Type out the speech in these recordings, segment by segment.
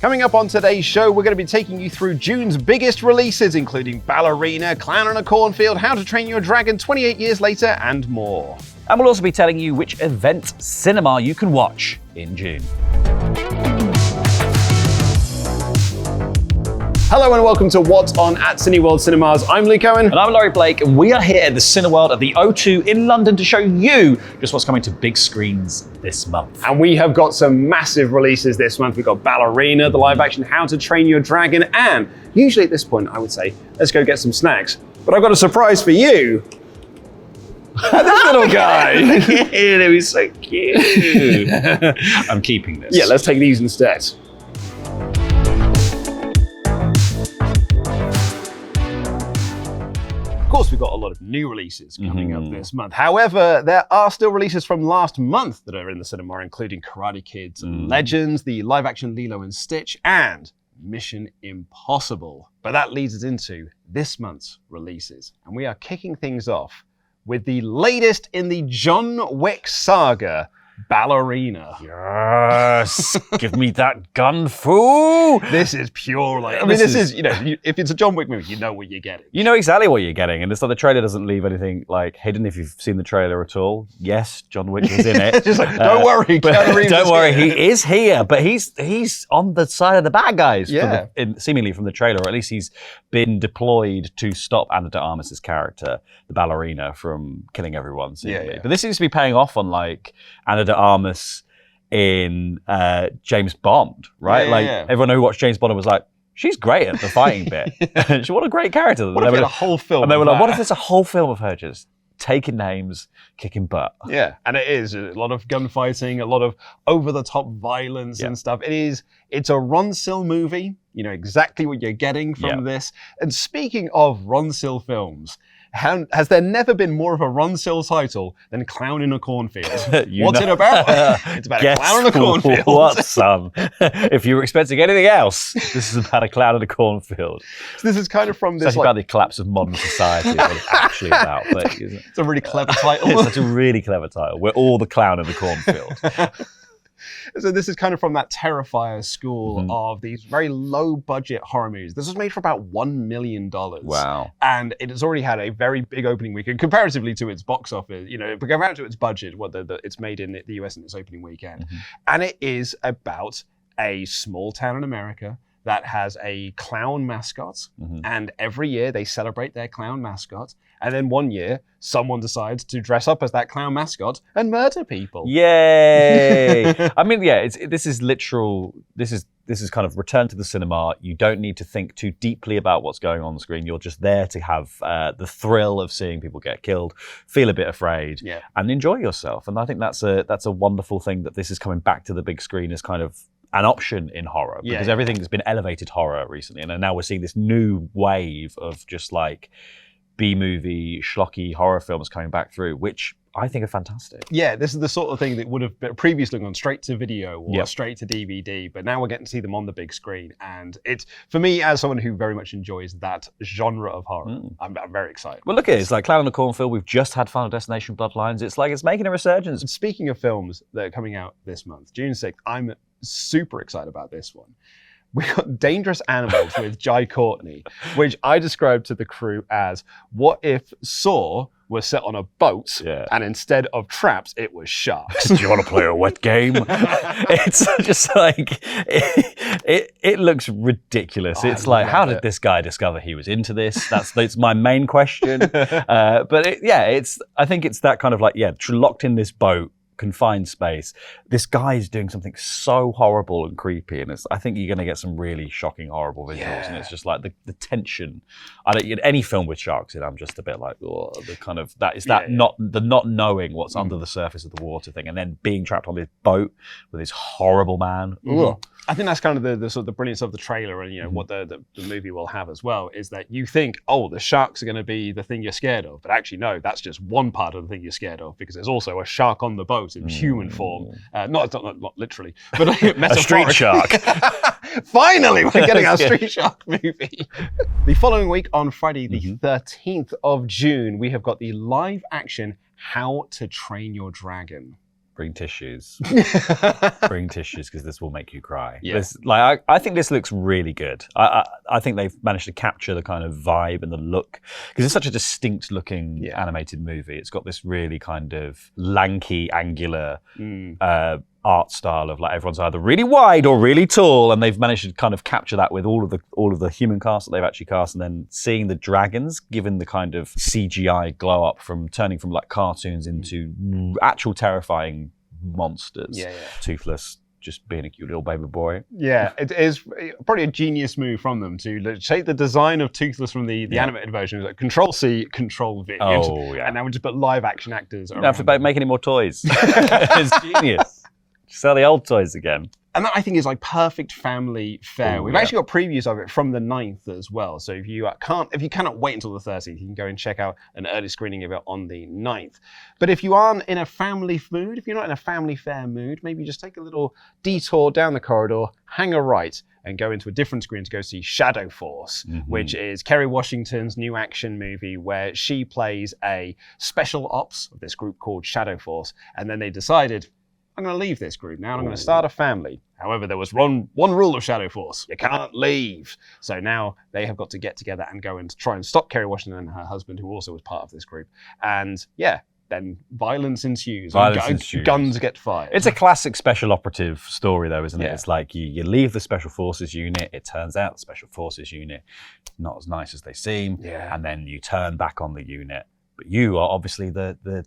Coming up on today's show, we're going to be taking you through June's biggest releases, including Ballerina, Clown in a Cornfield, How to Train Your Dragon 28 Years Later, and more. And we'll also be telling you which event cinema you can watch in June. Hello and welcome to What's On at Cineworld Cinemas. I'm Luke Owen. And I'm Laurie Blake, and we are here at the Cineworld at the O2 in London to show you just what's coming to big screens this month. And we have got some massive releases this month. We've got Ballerina, the live action How to Train Your Dragon, and usually at this point I would say, let's go get some snacks. But I've got a surprise for you. This little guy. He's so cute. I'm keeping this. Yeah, let's take these instead. Of course, we've got a lot of new releases coming up this month. However, there are still releases from last month that are in the cinema, including Karate Kid Legends, the live-action Lilo and Stitch, and Mission Impossible. But that leads us into this month's releases. And we are kicking things off with the latest in the John Wick saga, Ballerina. Yes, give me that gun, fool. This is pure, like, I mean, this is, you know, if it's a John Wick movie, you know what you're getting. You know exactly what you're getting, and it's like the trailer doesn't leave anything like hidden if you've seen the trailer at all. Yes, John Wick is in it. Just like, don't worry, don't worry, he is here, but he's on the side of the bad guys, seemingly from the trailer, or at least he's been deployed to stop Ana de Armas's character, the ballerina, from killing everyone, seemingly. But this seems to be paying off on like Ana de Armas in James Bond, right? Everyone who watched James Bond was like, she's great at the fighting bit. What a great character. What if a whole film? And they were like, what if it's a whole film of her just taking names, kicking butt? Yeah, and it is a lot of gunfighting, a lot of over-the-top violence and stuff. It's a Ron-Sill movie. You know exactly what you're getting from this. And speaking of Ron-Sill films, has there never been more of a Ron-Sill title than Clown in a Cornfield? What's it about? It's about a clown in a cornfield. What, son? If you were expecting anything else, this is about a clown in a cornfield. So this is kind of from this. It's about the collapse of modern society. Is what it's actually about. But it's a really clever title. It's such a really clever title. We're all the clown in the cornfield. So this is kind of from that Terrifier school of these very low-budget horror movies. This was made for about $1 million. Wow. And it has already had a very big opening weekend, comparatively to its box office, you know, compared to its budget, what it's made in the US in its opening weekend. And it is about a small town in America that has a clown mascot, and every year they celebrate their clown mascot, and then one year someone decides to dress up as that clown mascot and murder people. Yay! I mean, yeah, this is kind of return to the cinema. You don't need to think too deeply about what's going on the screen. You're just there to have the thrill of seeing people get killed, feel a bit afraid, and enjoy yourself. And I think that's a wonderful thing that this is coming back to the big screen as kind of an option in horror, because everything's been elevated horror recently, and now we're seeing this new wave of just like B-movie, schlocky horror films coming back through, which I think are fantastic. Yeah, this is the sort of thing that would have previously gone straight to video or straight to DVD, but now we're getting to see them on the big screen. And it's, for me, as someone who very much enjoys that genre of horror, I'm very excited. Well, look at it. It's like Clown in the Cornfield. We've just had Final Destination Bloodlines. It's like it's making a resurgence. Speaking of films that are coming out this month, June 6th, I'm super excited about this one. We got Dangerous Animals with Jai Courtney, which I described to the crew as, what if Saw was set on a boat and instead of traps, it was sharks? Do you want to play a wet game? It's just like, it looks ridiculous. It's like, how did this guy discover he was into this? That's my main question. But I think it's that kind of like, locked in this boat, confined space. This guy is doing something so horrible and creepy, and I think you're going to get some really shocking, horrible visuals. And it's just like the tension. Any film with sharks in, I'm just a bit like, the kind of not knowing what's under the surface of the water thing, and then being trapped on this boat with this horrible man. I think that's kind of the sort of the brilliance of the trailer, and what the movie will have as well, is that you think, oh, the sharks are going to be the thing you're scared of, but actually no, that's just one part of the thing you're scared of, because there's also a shark on the boat in human form, not literally, but a street shark. Finally, we're getting our street shark movie. The following week, on Friday the 13th of June, we have got the live action How to Train Your Dragon. Bring tissues. Bring tissues, because this will make you cry. Yeah. I think this looks really good. I think they've managed to capture the kind of vibe and the look, because it's such a distinct looking animated movie. It's got this really kind of lanky, angular art style of like everyone's either really wide or really tall, and they've managed to kind of capture that with all of the human cast that they've actually cast, and then seeing the dragons given the kind of CGI glow up from turning from like cartoons into actual terrifying monsters. Toothless just being a cute little baby boy. Yeah, it is probably a genius move from them to take the design of Toothless from the animated version, like Control-C, Control-V. And now we just put live action actors around. You don't have to make any more toys. It's genius. Sell the old toys again. And that, I think, is like perfect family fare. We've actually got previews of it from the 9th as well. So if you cannot wait until the 13th, you can go and check out an early screening of it on the 9th. But if you aren't in a family mood, if you're not in a family fare mood, maybe just take a little detour down the corridor, hang a right, and go into a different screen to go see Shadow Force, which is Kerry Washington's new action movie where she plays a special ops of this group called Shadow Force. And then they decided, I'm going to leave this group now and I'm going to start a family. However, there was one rule of Shadow Force. You can't leave. So now they have got to get together and go and try and stop Kerry Washington and her husband, who also was part of this group. And then violence ensues. Guns get fired. It's a classic special operative story though, isn't it? It's like you leave the Special Forces unit. It turns out the Special Forces unit not as nice as they seem. And then you turn back on the unit. But you are obviously the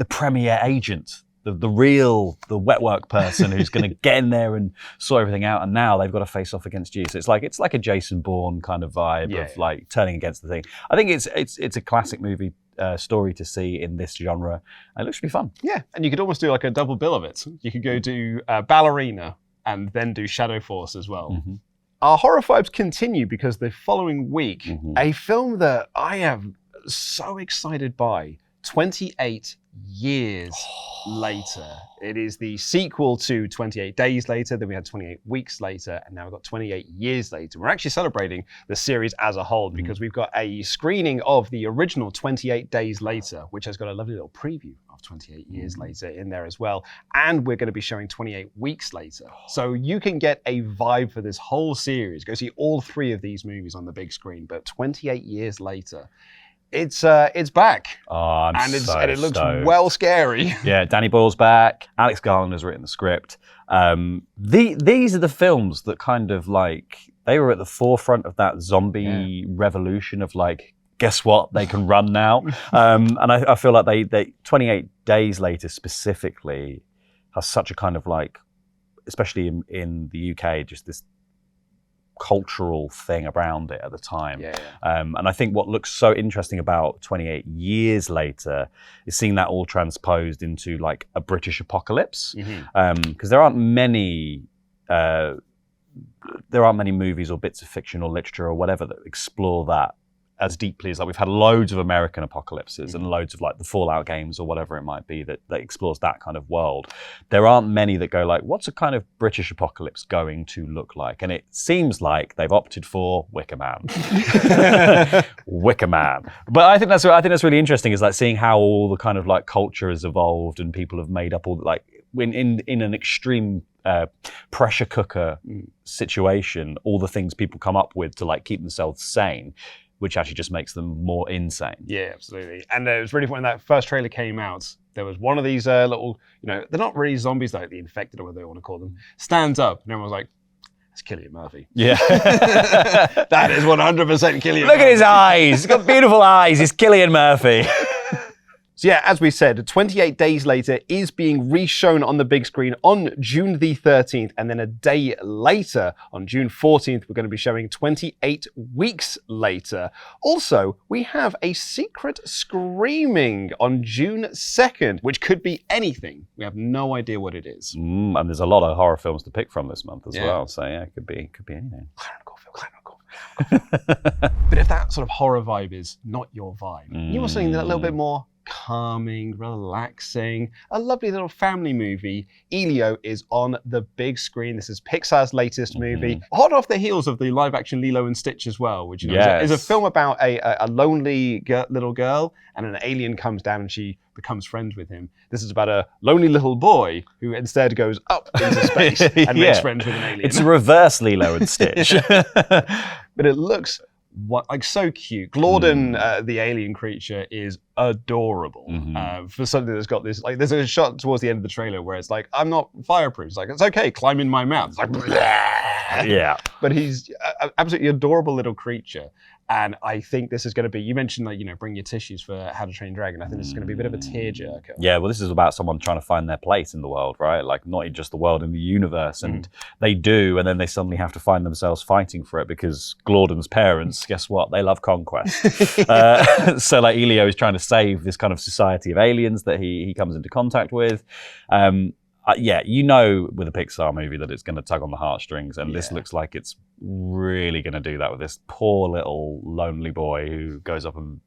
premier agent. The wet work person who's going to get in there and sort everything out, and now they've got to face off against you. So it's like a Jason Bourne kind of vibe of like turning against the thing. I think it's a classic movie story to see in this genre. It looks really fun. Yeah, and you could almost do like a double bill of it. You could go do Ballerina and then do Shadow Force as well. Our horror vibes continue because the following week, a film that I am so excited by, 28 years later. It is the sequel to 28 Days Later, then we had 28 Weeks Later, and now we've got 28 Years Later. We're actually celebrating the series as a whole because we've got a screening of the original 28 Days Later, which has got a lovely little preview of 28 Years Later in there as well. And we're going to be showing 28 Weeks Later. So you can get a vibe for this whole series. Go see all 3 of these movies on the big screen, but 28 Years Later, it's back. Oh, and it looks well scary. Yeah, Danny Boyle's back. Alex Garland has written the script. These are the films that kind of like, they were at the forefront of that zombie revolution of like, guess what? They can run now. And I feel like they 28 Days Later specifically has such a kind of like, especially in the UK, just this cultural thing around it at the time. And I think what looks so interesting about 28 Years Later is seeing that all transposed into like a British apocalypse. Because there aren't many movies or bits of fiction or literature or whatever that explore that as deeply as, like, we've had loads of American apocalypses and loads of like the Fallout games or whatever it might be that explores that kind of world. There aren't many that go like, what's a kind of British apocalypse going to look like? And it seems like they've opted for Wicker Man. Wicker Man. But I think that's really interesting, is like seeing how all the kind of like culture has evolved and people have made up all like in an extreme pressure cooker situation, all the things people come up with to like keep themselves sane, which actually just makes them more insane. Yeah, absolutely. And it was really when that first trailer came out, there was one of these little, they're not really zombies, like the infected or whatever they want to call them, stands up, and everyone's like, that's Cillian Murphy. Yeah. That is 100% Cillian Look at his eyes. He's got beautiful eyes. He's Cillian Murphy. So yeah, as we said, 28 Days Later is being re-shown on the big screen on June the 13th, and then a day later, on June 14th, we're going to be showing 28 Weeks Later. Also, we have a secret screening on June 2nd, which could be anything. We have no idea what it is. And there's a lot of horror films to pick from this month as well, so yeah, it could be anything. But if that sort of horror vibe is not your vibe, you want something a little bit more calming, relaxing, a lovely little family movie. Elio is on the big screen. This is Pixar's latest movie, hot off the heels of the live-action Lilo and Stitch as well, which is a film about a lonely little girl, and an alien comes down and she becomes friends with him. This is about a lonely little boy who instead goes up into space and makes friends with an alien. It's a reverse Lilo and Stitch. But it looks so cute. Glorden, the alien creature, is adorable. For something that's got this, there's a shot towards the end of the trailer where it's like, I'm not fireproof. It's like, it's okay, climb in my mouth. It's like, yeah. But he's an absolutely adorable little creature. And I think this is going to be, you mentioned bring your tissues for How to Train Your Dragon. I think this is going to be a bit of a tearjerker. Yeah, well, this is about someone trying to find their place in the world, right? Like, not just the world, in the universe. And they do, and then they suddenly have to find themselves fighting for it because Glorden's parents, guess what? They love conquest. So Elio is trying to save this kind of society of aliens that he comes into contact with. Yeah, with a Pixar movie that it's going to tug on the heartstrings, and this looks like it's really going to do that with this poor little lonely boy who goes up and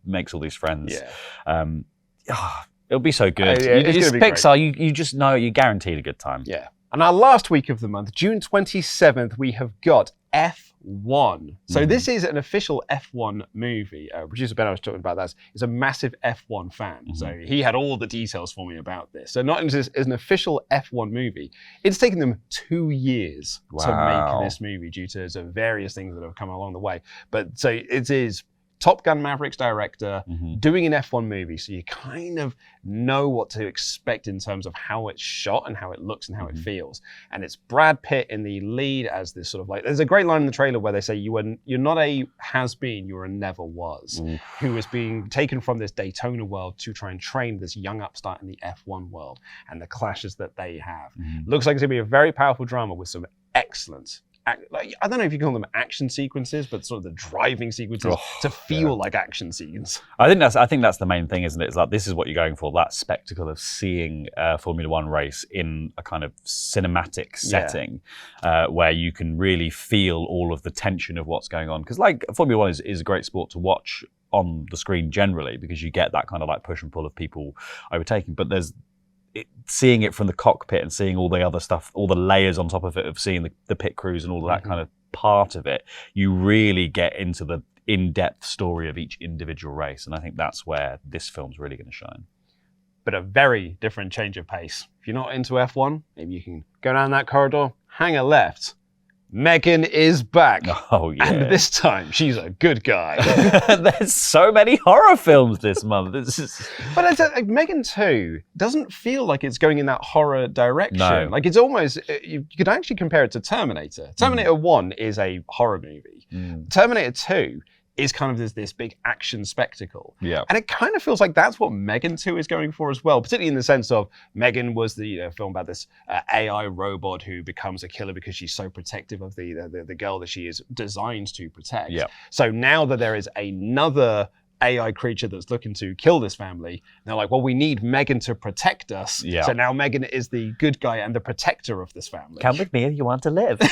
makes all these friends. It'll be so good. It's Pixar. You just know you're guaranteed a good time. Yeah. And our last week of the month, June 27th, we have got F1. So this is an official F1 movie. Producer Ben, I was talking about that, is a massive F1 fan. So he had all the details for me about this. So not only is an official F1 movie, it's taken them 2 years to make this movie due to various things that have come along the way. But so it is Top Gun Maverick's director doing an F1 movie, so you kind of know what to expect in terms of how it's shot and how it looks and how it feels. And it's Brad Pitt in the lead as this sort of there's a great line in the trailer where they say you're not a has-been, you're a never was, who is being taken from this Daytona world to try and train this young upstart in the F1 world and the clashes that they have. Looks like it's going to be a very powerful drama with some excellent, I don't know if you call them action sequences, but sort of the driving sequences to feel like action scenes. I think that's the main thing, isn't it? It's like, this is what you're going for, that spectacle of seeing a Formula One race in a kind of cinematic setting where you can really feel all of the tension of what's going on. Because Formula One is a great sport to watch on the screen generally, because you get that kind of push and pull of people overtaking. But seeing it from the cockpit and seeing all the other stuff, all the layers on top of it, of seeing the pit crews and all of that kind of part of it, you really get into the in-depth story of each individual race. And I think that's where this film's really going to shine. But a very different change of pace. If you're not into F1, maybe you can go down that corridor, hang a left. Megan is back. Oh, yeah. And this time, she's a good guy. There's so many horror films this month. But Megan 2 doesn't feel like it's going in that horror direction. No. It's almost, you could actually compare it to Terminator. Terminator 1 is a horror movie. Terminator 2 is kind of this big action spectacle. Yeah. And it kind of feels like that's what Megan 2 is going for as well, particularly in the sense of Megan was the film about this AI robot who becomes a killer because she's so protective of the girl that she is designed to protect. Yeah. So now that there is another AI creature that's looking to kill this family, they're like, well, we need Megan to protect us. Yeah. So now Megan is the good guy and the protector of this family. Come with me if you want to live. It's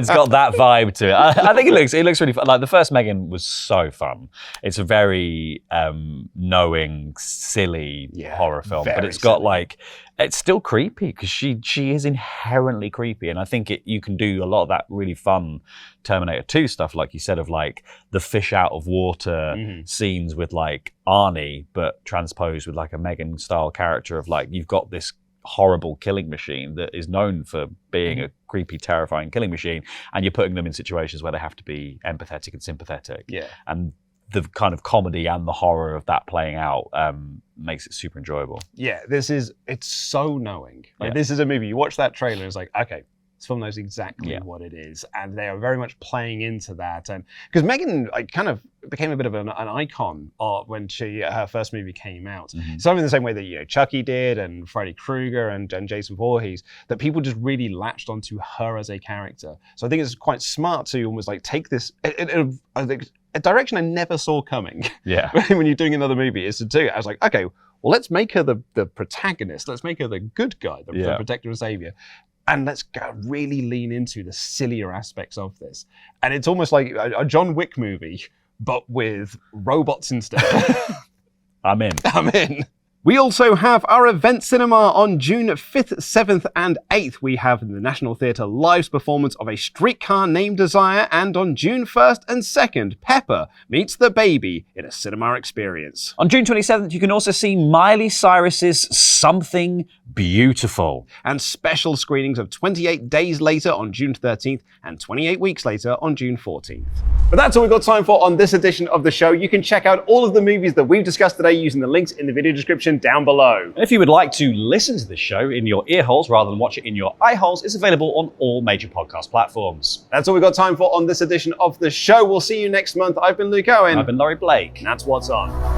got that vibe to it. I think it looks really fun. The first Megan was so fun. It's a very knowing, silly horror film, but it's got it's still creepy because she is inherently creepy, and I think you can do a lot of that really fun Terminator 2 stuff, like you said, of the fish out of water scenes with Arnie, but transposed with a Megan style character of you've got this horrible killing machine that is known for being a creepy, terrifying killing machine, and you're putting them in situations where they have to be empathetic and sympathetic. Yeah. And the kind of comedy and the horror of that playing out makes it super enjoyable. Yeah, it's so knowing. This is a movie, you watch that trailer and it's like, okay, this film knows exactly what it is. And they are very much playing into that. And because Megan kind of became a bit of an icon when her first movie came out. Something the same way that Chucky did, and Freddy Krueger and Jason Voorhees, that people just really latched onto her as a character. So I think it's quite smart to almost take this, a direction I never saw coming. Yeah. When you're doing another movie, is to do it. I was like, okay, well, let's make her the protagonist. Let's make her the good guy, the protector and savior. And let's really lean into the sillier aspects of this. And it's almost like a John Wick movie, but with robots instead. I'm in. I'm in. We also have our event cinema on June 5th, 7th, and 8th. We have the National Theatre Live's performance of A Streetcar Named Desire, and on June 1st and 2nd, Pepper meets the Baby in a cinema experience. On June 27th, you can also see Miley Cyrus's Something Beautiful. And special screenings of 28 Days Later on June 13th and 28 Weeks Later on June 14th. But that's all we've got time for on this edition of the show. You can check out all of the movies that we've discussed today using the links in the video description down below. And if you would like to listen to this show in your ear holes rather than watch it in your eye holes, it's available on all major podcast platforms. That's all we've got time for on this edition of the show. We'll see you next month. I've been Luke Owen. And I've been Laurie Blake. And that's what's on.